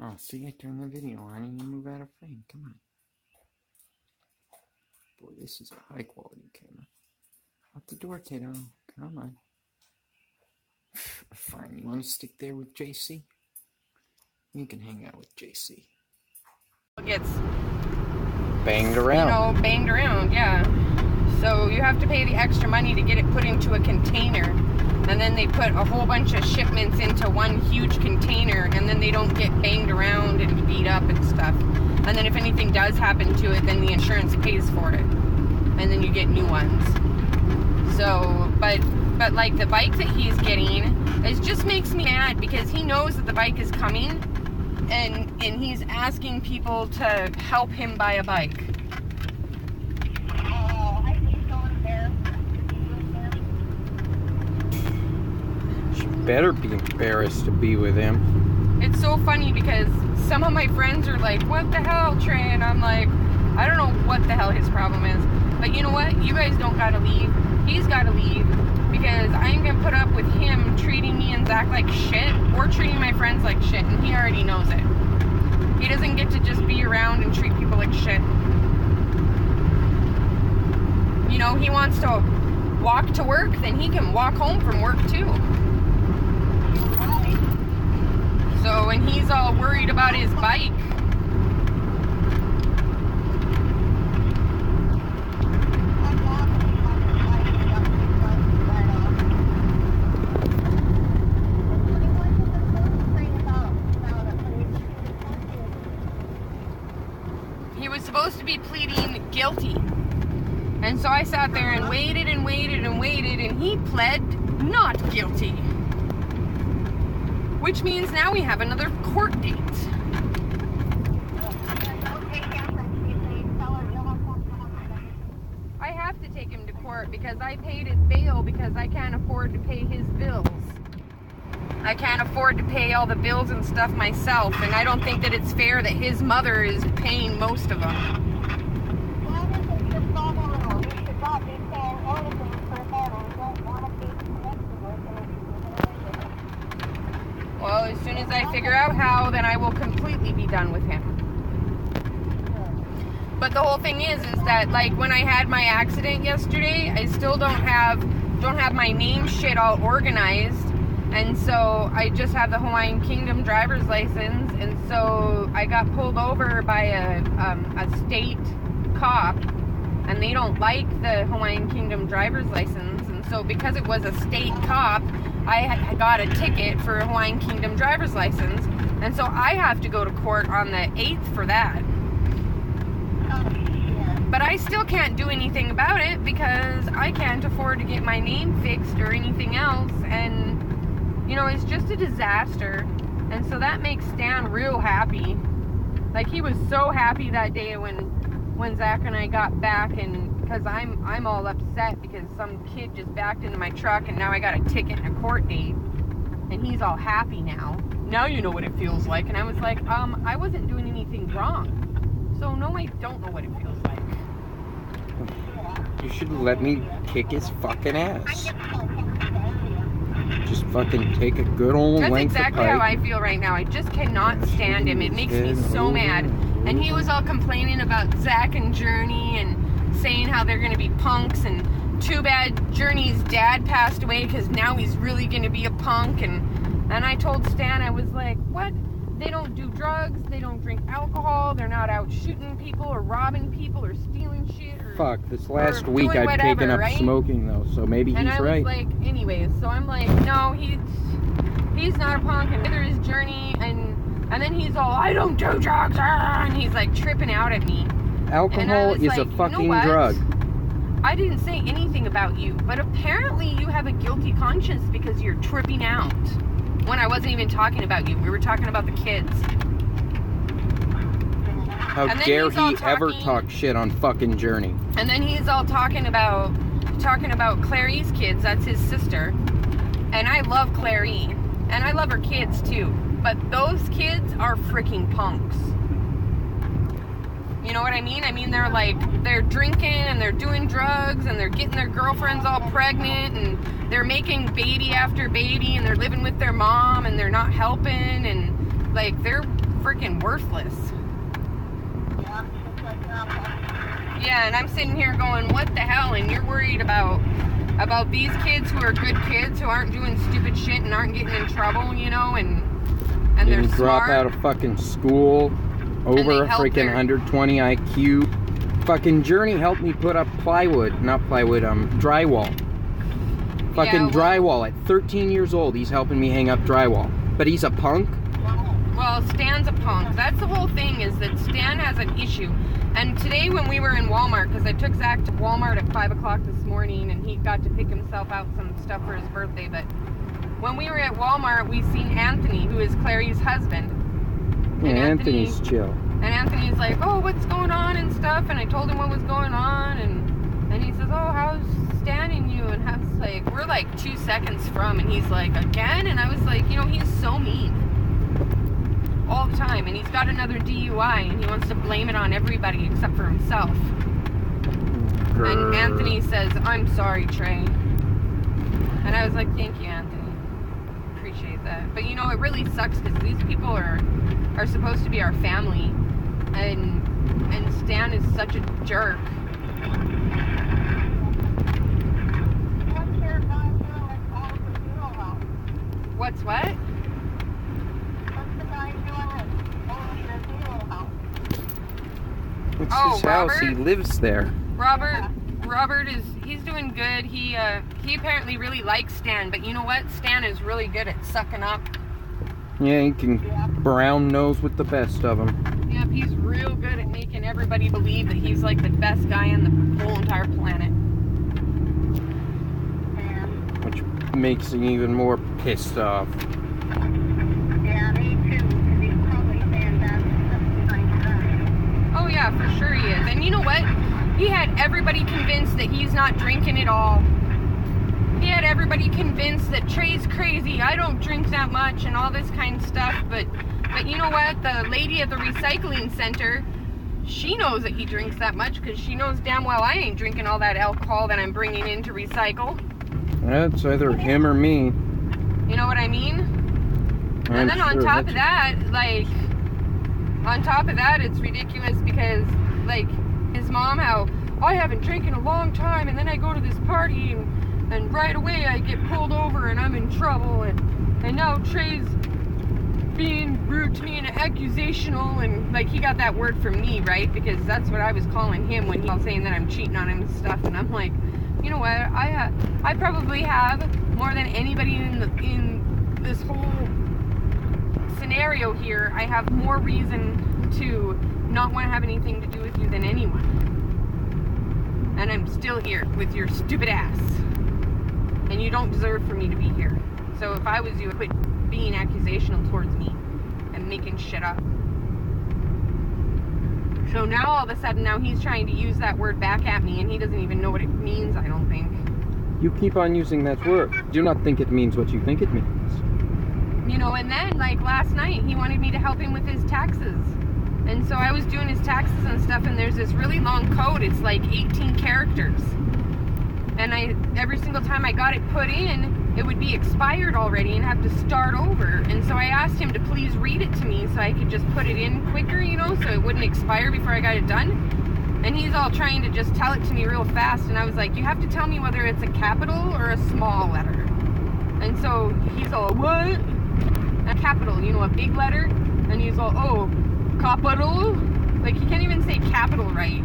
Oh, see, I turned the video on and you move out of frame. Come on. Boy, this is a high quality camera. Out the door, kiddo. Come on. Fine, you want to stick there with JC? You can hang out with JC. Gets banged around. You know, banged around, yeah. So you have to pay the extra money to get it put into a container. And then they put a whole bunch of shipments into one huge container, and then they don't get banged around and beat up and stuff. And then if anything does happen to it, then the insurance pays for it. And then you get new ones. So, but like the bike that he's getting, it just makes me mad because he knows that the bike is coming, and he's asking people to help him buy a bike. She better be embarrassed to be with him. It's so funny because some of my friends are like, what the hell, Trey? And I'm like, I don't know what the hell his problem is. But you know what? You guys don't gotta leave. He's gotta leave. Because I ain't gonna put up with him treating me and Zach like shit, or treating my friends like shit, and he already knows it. He doesn't get to just be around and treat people like shit. You know, he wants to walk to work, then he can walk home from work too. So when he's all worried about his bike, he was supposed to be pleading guilty. And so I sat there and waited and waited and waited, and he pled not guilty. Which means now we have another court date. I have to take him to court because I paid his bail because I can't afford to pay his bills. I can't afford to pay all the bills and stuff myself, and I don't think that it's fair that his mother is paying most of them. Well, as soon as I figure out how, then I will completely be done with him. But the whole thing is that like when I had my accident yesterday, I still don't have my name shit all organized, and so I just have the Hawaiian Kingdom driver's license, and so I got pulled over by a state cop, and they don't like the Hawaiian Kingdom driver's license, and so because it was a state cop, I got a ticket for a Hawaiian Kingdom driver's license, and so I have to go to court on the 8th for that. But I still can't do anything about it because I can't afford to get my name fixed or anything else, and you know, it's just a disaster. And so that makes Stan real happy. Like, he was so happy that day when Zach and I got back, and because I'm all upset because some kid just backed into my truck and now I got a ticket and a court date, and he's all happy now. Now you know what it feels like. And I was like, I wasn't doing anything wrong. So no, I don't know what it feels like. You should let me kick his fucking ass. Just fucking take a good old length of pipe. That's exactly how I feel right now. I just cannot stand him. It makes me so mad. And he was all complaining about Zach and Journey and saying how they're going to be punks, and too bad Journey's dad passed away because now he's really going to be a punk. And I told Stan, I was like, what? They don't do drugs, they don't drink alcohol, they're not out shooting people or robbing people or stealing shit. Or, fuck, this last week I've taken up smoking though, so maybe he's right. And I was like, anyways, so I'm like, no, he's not a punk, and neither is Journey, and then he's all, I don't do drugs, and he's like tripping out at me. Alcohol is a fucking drug. I didn't say anything about you, but apparently you have a guilty conscience because you're tripping out. When I wasn't even talking about you. We were talking about the kids. How dare he ever talk shit on fucking Journey? And then he's all talking about Clary's kids. That's his sister. And I love Clary. And I love her kids too. But those kids are freaking punks. You know what I mean? I mean, they're drinking and they're doing drugs and they're getting their girlfriends all pregnant and they're making baby after baby and they're living with their mom and they're not helping, and like they're freaking worthless. Yeah, and I'm sitting here going, what the hell? And you're worried about these kids who are good kids, who aren't doing stupid shit and aren't getting in trouble, you know, and they're Didn't drop smart. out of fucking school, over a freaking 120 IQ. Fucking Journey helped me put up drywall. Fucking drywall at 13 years old. He's helping me hang up drywall. But he's a punk? Well, Stan's a punk. That's the whole thing, is that Stan has an issue. And today when we were in Walmart, because I took Zach to Walmart at 5 o'clock this morning, and he got to pick himself out some stuff for his birthday, but when we were at Walmart, we seen Anthony, who is Clary's husband. Yeah, Anthony's chill. And Anthony's like, oh, what's going on and stuff, and I told him what was going on, and he says, oh, how's Stan and you? And I was like, we're like 2 seconds from, and he's like, again? And I was like, you know, he's so mean. All the time, and he's got another DUI, and he wants to blame it on everybody except for himself. And Anthony says, I'm sorry, Trey. And I was like, thank you, Anthony. Appreciate that. But you know, it really sucks because these people are supposed to be our family, and Stan is such a jerk. What's what? It's his house. He lives there. Robert he's doing good. He apparently really likes Stan, but you know what? Stan is really good at sucking up. Yeah, he can brown nose with the best of them. Yep, he's real good at making everybody believe that he's like the best guy on the whole entire planet. Which makes him even more pissed off. Yeah, me too. Because he's probably saying that's behind your back. Oh yeah, for sure he is. And you know what? He had everybody convinced that he's not drinking at all. He had everybody convinced that Trey's crazy, I don't drink that much, and all this kind of stuff. But you know what? The lady at the recycling center, she knows that he drinks that much, because she knows damn well I ain't drinking all that alcohol that I'm bringing in to recycle. That's either him or me. You know what I mean? And then on top of that, it's ridiculous because, like, his mom, how, I haven't drank in a long time, and then I go to this party, and right away I get pulled over, and I'm in trouble, and now Trey's being rude to me and accusational, and, like, he got that word from me, right? Because that's what I was calling him when he was saying that I'm cheating on him and stuff, and I'm like, you know what, I probably have, more than anybody in this whole scenario here, I have more reason to not want to have anything to do with you than anyone. And I'm still here with your stupid ass. And you don't deserve for me to be here. So if I was you, I'd quit being accusational towards me and making shit up. So now all of a sudden, now he's trying to use that word back at me, and he doesn't even know what it means, I don't think. You keep on using that word. Do not think it means what you think it means. You know, and then, like, last night, he wanted me to help him with his taxes. And so I was doing his taxes and stuff, and there's this really long code. It's like 18 characters. And every single time I got it put in, it would be expired already and have to start over. And so I asked him to please read it to me so I could just put it in quicker, you know, so it wouldn't expire before I got it done. And he's all trying to just tell it to me real fast. And I was like, you have to tell me whether it's a capital or a small letter. And so he's all, what? A capital, you know, a big letter. And he's all, oh, capital? Like, he can't even say capital right.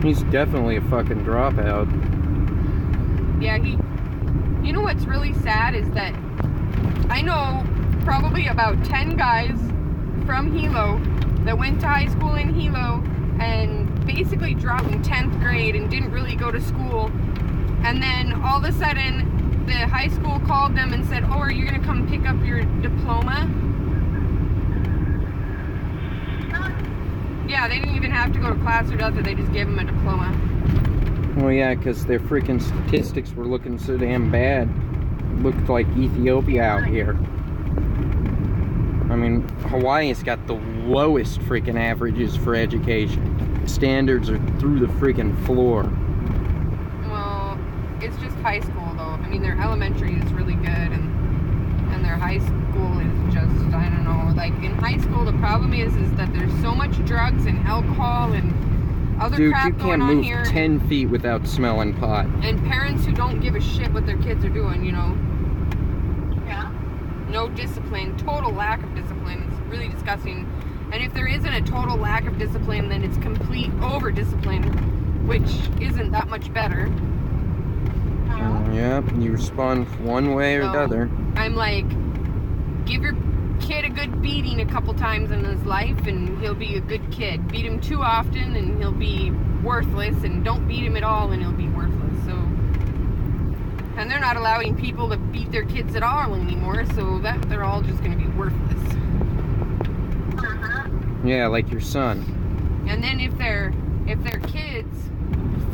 He's definitely a fucking dropout. Yeah, you know what's really sad is that I know probably about 10 guys from Hilo that went to high school in Hilo and basically dropped in 10th grade and didn't really go to school. And then all of a sudden, the high school called them and said, oh, are you going to come pick up your diploma? Yeah, they didn't even have to go to class or nothing. They just gave them a diploma. Well, yeah, because their freaking statistics were looking so damn bad. Looked like Ethiopia out here. I mean, Hawaii's got the lowest freaking averages for education. Standards are through the freaking floor. Well, it's just high school, though. I mean, their elementary is really good, and their high school is just, I don't know, Like, in high school, the problem is that there's so much drugs and alcohol and other Dude, crap you going can't on move here. 10 feet without smelling pot. And parents who don't give a shit what their kids are doing, you know. Yeah. No discipline, total lack of discipline. It's really disgusting. And if there isn't a total lack of discipline, then it's complete over-discipline, which isn't that much better. Yeah, you respond one way or the other. I'm like, give your kid a good beating a couple times in his life and he'll be a good kid. Beat him too often and he'll be worthless, and don't beat him at all and he'll be worthless. So, and they're not allowing people to beat their kids at all anymore, so that they're all just going to be worthless. Yeah, like your son. And then if their kids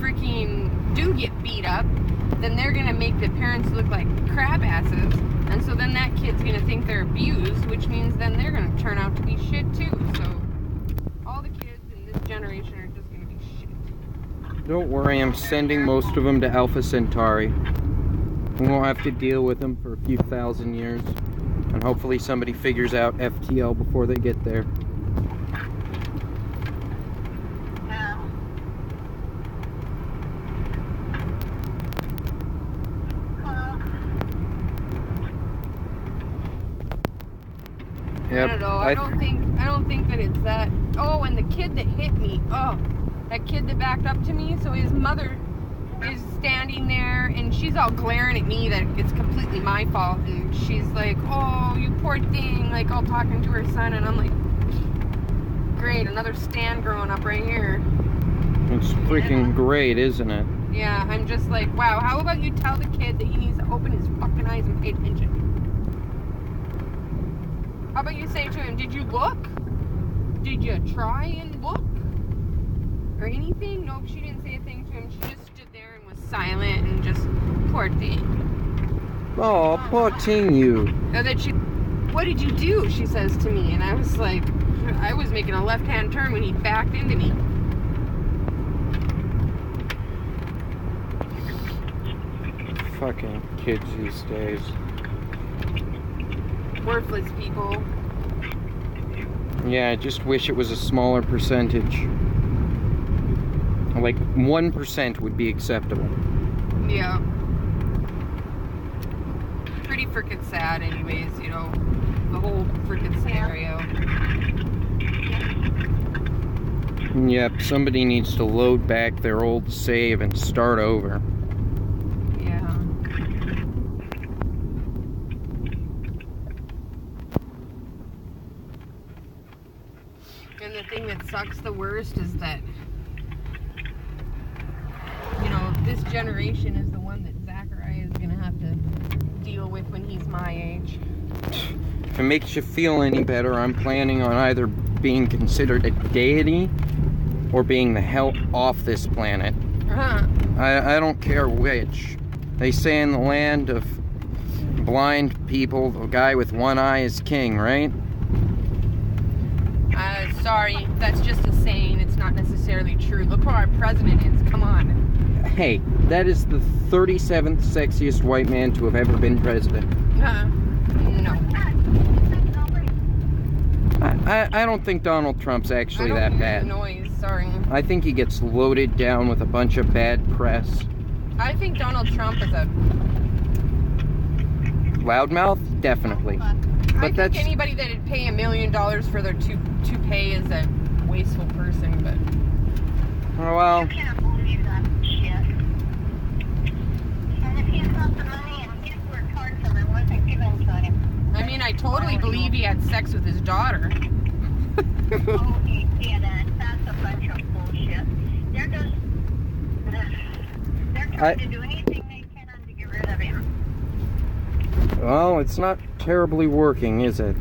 freaking do get beat up, then they're gonna make the parents look like crab asses, and so then that kid's gonna think they're abused, which means then they're gonna turn out to be shit too. So all the kids in this generation are just gonna be shit. Don't worry, I'm sending most of them to Alpha Centauri. We won't have to deal with them for a few thousand years, and hopefully somebody figures out FTL before they get there. I don't know. I don't think that it's that. Oh, and the kid that hit me. Oh, that kid that backed up to me. So his mother is standing there, and she's all glaring at me that it's completely my fault. And she's like, "Oh, you poor thing," like all talking to her son. And I'm like, "Great, another stand growing up right here." It's freaking great, isn't it? Yeah, I'm just like, wow. How about you tell the kid that he needs to open his fucking eyes and pay attention? How about you say to him, did you look? Did you try and look? Or anything? Nope, she didn't say a thing to him. She just stood there and was silent and just, poor thing. Oh, poor thing you. And then she, what did you do? She says to me. And I was like, I was making a left-hand turn when he backed into me. Fucking kids these days. Worthless people. Yeah, I just wish it was a smaller percentage. Like 1% would be acceptable. Yeah. Pretty freaking sad anyways, you know. The whole freaking scenario. Yep, somebody needs to load back their old save and start over. Yeah. And the thing that sucks the worst is that, you know, this generation is the one that Zachariah is going to have to deal with when he's my age. If it makes you feel any better, I'm planning on either being considered a deity or being the hell off this planet. Uh-huh. I don't care which. They say in the land of blind people, the guy with one eye is king, right? Sorry, that's just a saying. It's not necessarily true. Look who our president is. Come on. Hey, that is the 37th sexiest white man to have ever been president. No. I don't think Donald Trump's actually that bad. Noise, sorry. I think he gets loaded down with a bunch of bad press. I think Donald Trump is a... Loudmouth? Definitely. But I think anybody that'd pay $1 million for their toupee is a wasteful person, but... Oh, well... You can't believe that shit. And if he's got the money and he's worked hard for it, wasn't given to him. I mean, I totally believe he had sex with his daughter. Oh, he didn't. That's a bunch of bullshit. They're just... They're trying to do anything they can to get rid of him. Well, it's not terribly working, is it?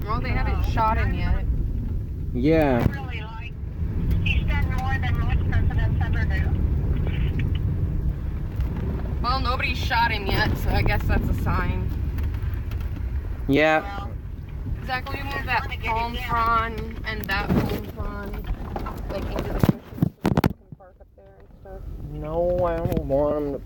Well, they haven't shot him yet. Yeah. I really like... He's done more than most presidents ever do. Well, nobody's shot him yet, so I guess that's a sign. Yeah. Well, Zach, will you move that palm frond and that palm frond, like, into the bushes so we can park up there and stuff? No, I don't want him to